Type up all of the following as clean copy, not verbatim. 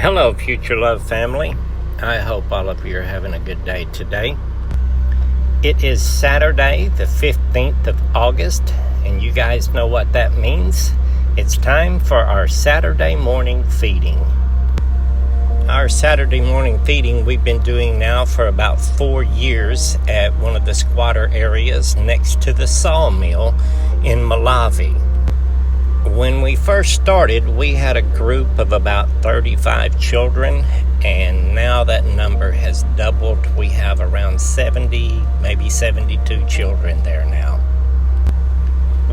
Hello, Future Love family. I hope all of you are having a good day today. It is Saturday, the 15th of August, and you guys know what that means. It's time for our Saturday morning feeding. Our Saturday morning feeding we've been doing now for about 4 years at one of the squatter areas next to the sawmill in Malawi. When we first started, we had a group of about 35 children, and now that number has doubled. We have around 70, maybe 72 children there now.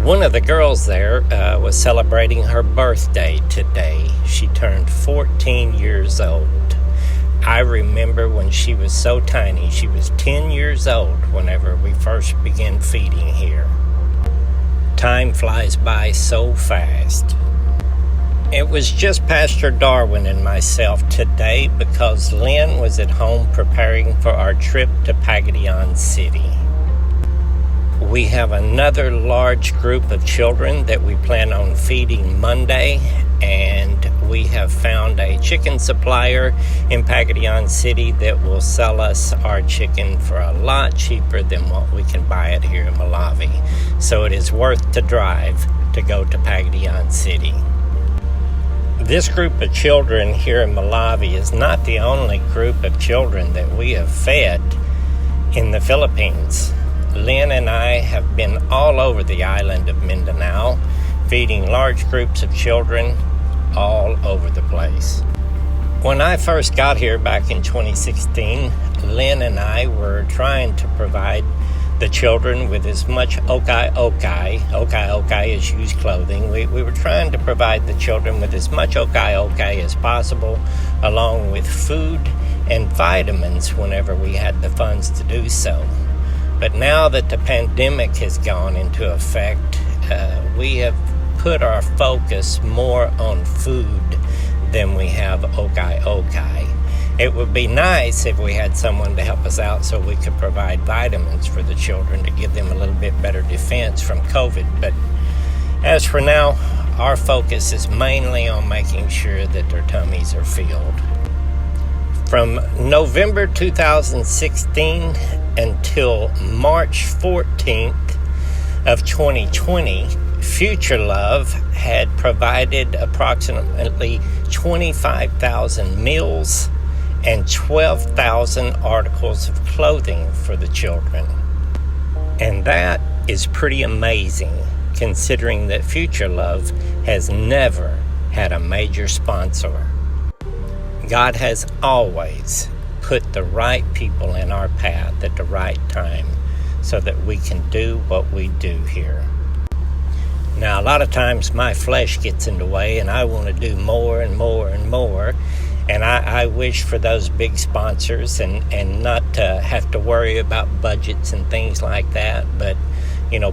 One of the girls there was celebrating her birthday today. She turned 14 years old. I remember when she was so tiny. She was 10 years old whenever we first began feeding here. Time flies by so fast. It was just Pastor Darwin and myself today because Lynn was at home preparing for our trip to Pagadian City. We have another large group of children that we plan on feeding Monday, and we have found a chicken supplier in Pagadian City that will sell us our chicken for a lot cheaper than what we can buy it here in Malawi. So it is worth the drive to go to Pagadian City. This group of children here in Malawi is not the only group of children that we have fed in the Philippines. Lynn and I have been all over the island of Mindanao, feeding large groups of children all over the place. When I first got here back in 2016, Lynn and I were trying to provide the children with as much okai is used clothing. We were trying to provide the children with as much okai as possible, along with food and vitamins whenever we had the funds to do so. But now that the pandemic has gone into effect, we have put our focus more on food than we have okai. It would be nice if we had someone to help us out so we could provide vitamins for the children to give them a little bit better defense from COVID. But as for now, our focus is mainly on making sure that their tummies are filled. From November 2016 until March 14th of 2020, Future Love had provided approximately 25,000 meals and 12,000 articles of clothing for the children. And that is pretty amazing, considering that Future Love has never had a major sponsor. God has always put the right people in our path at the right time so that we can do what we do here. Now, a lot of times my flesh gets in the way and I want to do more and more and more. And I wish for those big sponsors and not to have to worry about budgets and things like that. But,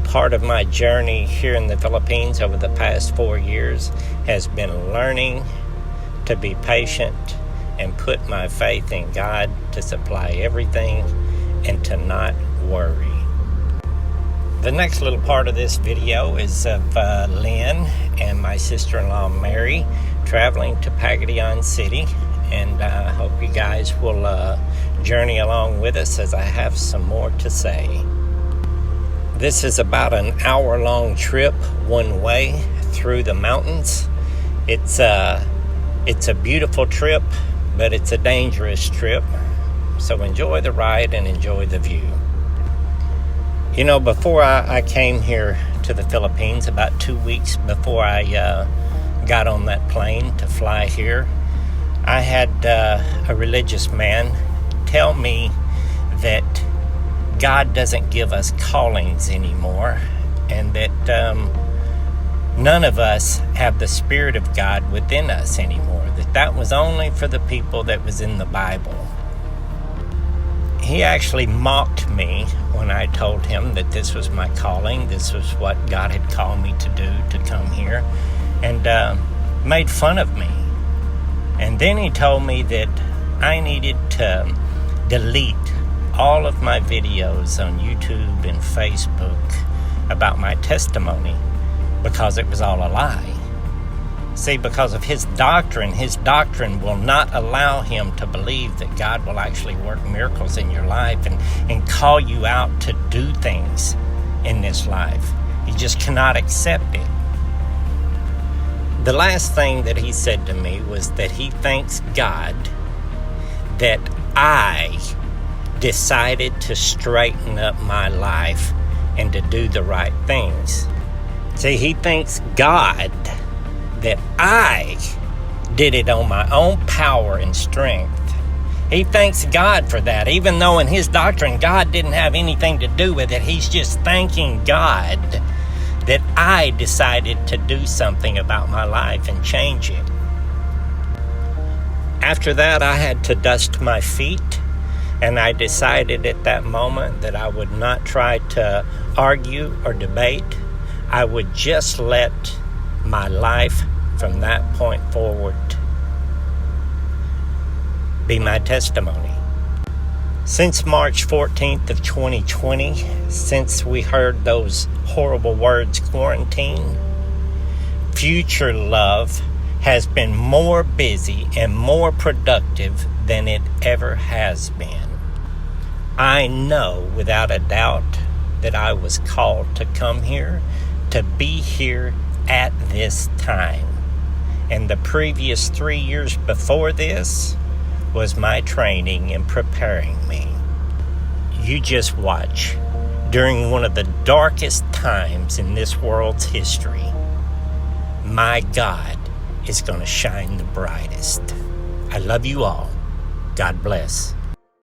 part of my journey here in the Philippines over the past 4 years has been learning to be patient and put my faith in God to supply everything and to not worry. The next little part of this video is of Lynn and my sister-in-law Mary traveling to Pagadian City, and I hope you guys will journey along with us as I have some more to say. This is about an hour-long trip one way through the mountains. It's a beautiful trip, but it's a dangerous trip. So enjoy the ride and enjoy the view. Before I came here to the Philippines, about 2 weeks before I got on that plane to fly here, I had a religious man tell me that God doesn't give us callings anymore, and that none of us have the Spirit of God within us anymore, that was only for the people that was in the Bible. He actually mocked me when I told him that this was my calling, this was what God had called me to do, to come here, and made fun of me. And then he told me that I needed to delete all of my videos on YouTube and Facebook about my testimony because it was all a lie. See, because of his doctrine will not allow him to believe that God will actually work miracles in your life and call you out to do things in this life. He just cannot accept it. The last thing that he said to me was that he thanks God that I decided to straighten up my life and to do the right things. See, he thanks God that I did it on my own power and strength. He thanks God for that, even though in his doctrine God didn't have anything to do with it. He's just thanking God that I decided to do something about my life and change it. After that, I had to dust my feet, and I decided at that moment that I would not try to argue or debate. I would just let my life from that point forward be my testimony. Since March 14th of 2020, since we heard those horrible words, quarantine, Future Love has been more busy and more productive than it ever has been. I know without a doubt that I was called to come here, to be here at this time. And the previous 3 years before this was my training and preparing me. You just watch. During one of the darkest times in this world's history, my God is going to shine the brightest. I love you all. God bless.